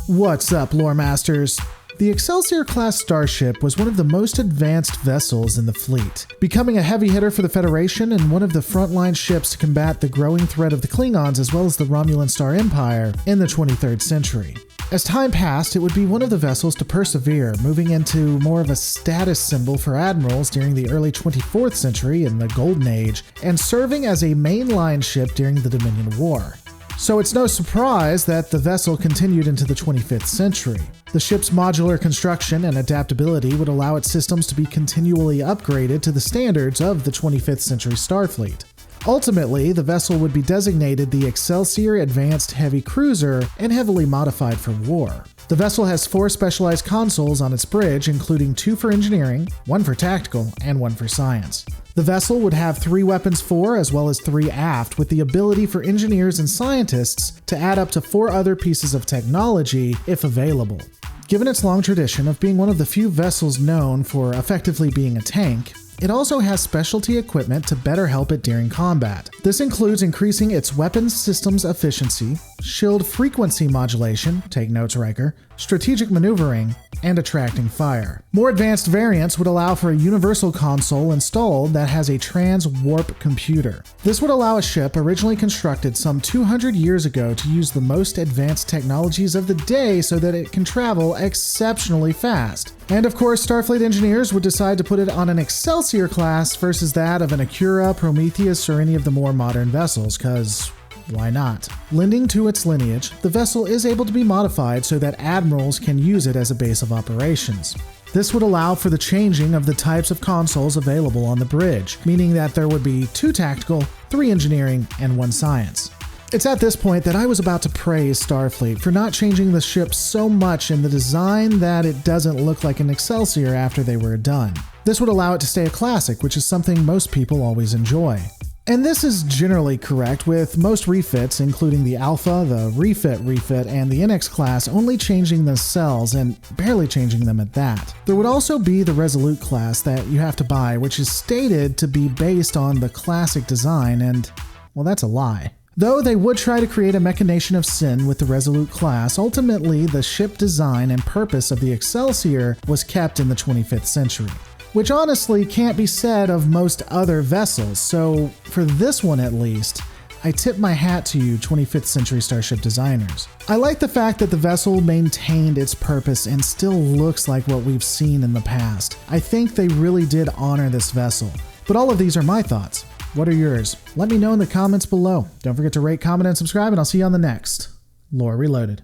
What's up, lore masters? The Excelsior-class Starship was one of the most advanced vessels in the fleet, becoming a heavy hitter for the Federation and one of the frontline ships to combat the growing threat of the Klingons as well as the Romulan Star Empire in the 23rd century. As time passed, it would be one of the vessels to persevere, moving into more of a status symbol for admirals during the early 24th century in the Golden Age, and serving as a mainline ship during the Dominion War. So it's no surprise that the vessel continued into the 25th century. The ship's modular construction and adaptability would allow its systems to be continually upgraded to the standards of the 25th century Starfleet. Ultimately, the vessel would be designated the Excelsior Advanced Heavy Cruiser and heavily modified for war. The vessel has 4 specialized consoles on its bridge, including 2 for engineering, 1 for tactical, and 1 for science. The vessel would have 3 weapons fore as well as 3 aft, with the ability for engineers and scientists to add up to 4 other pieces of technology if available. Given its long tradition of being one of the few vessels known for effectively being a tank, it also has specialty equipment to better help it during combat. This includes increasing its weapons systems efficiency, shield frequency modulation, take notes Riker, strategic maneuvering, and attracting fire. More advanced variants would allow for a universal console installed that has a trans-warp computer. This would allow a ship originally constructed some 200 years ago to use the most advanced technologies of the day so that it can travel exceptionally fast. And of course, Starfleet engineers would decide to put it on an Excelsior class versus that of an Acura, Prometheus, or any of the more modern vessels, cause why not? Lending to its lineage, the vessel is able to be modified so that admirals can use it as a base of operations. This would allow for the changing of the types of consoles available on the bridge, meaning that there would be 2 tactical, 3 engineering, and 1 science. It's at this point that I was about to praise Starfleet for not changing the ship so much in the design that it doesn't look like an Excelsior after they were done. This would allow it to stay a classic, which is something most people always enjoy. And this is generally correct, with most refits, including the Alpha, the refit, and the NX class, only changing the cells and barely changing them at that. There would also be the Resolute class that you have to buy, which is stated to be based on the classic design, and, well, that's a lie. Though they would try to create a machination of sin with the Resolute class, ultimately the ship design and purpose of the Excelsior was kept in the 25th century. Which honestly can't be said of most other vessels, so for this one at least, I tip my hat to you 25th century Starship designers. I like the fact that the vessel maintained its purpose and still looks like what we've seen in the past. I think they really did honor this vessel. But all of these are my thoughts. What are yours? Let me know in the comments below. Don't forget to rate, comment, and subscribe, and I'll see you on the next Lore Reloaded.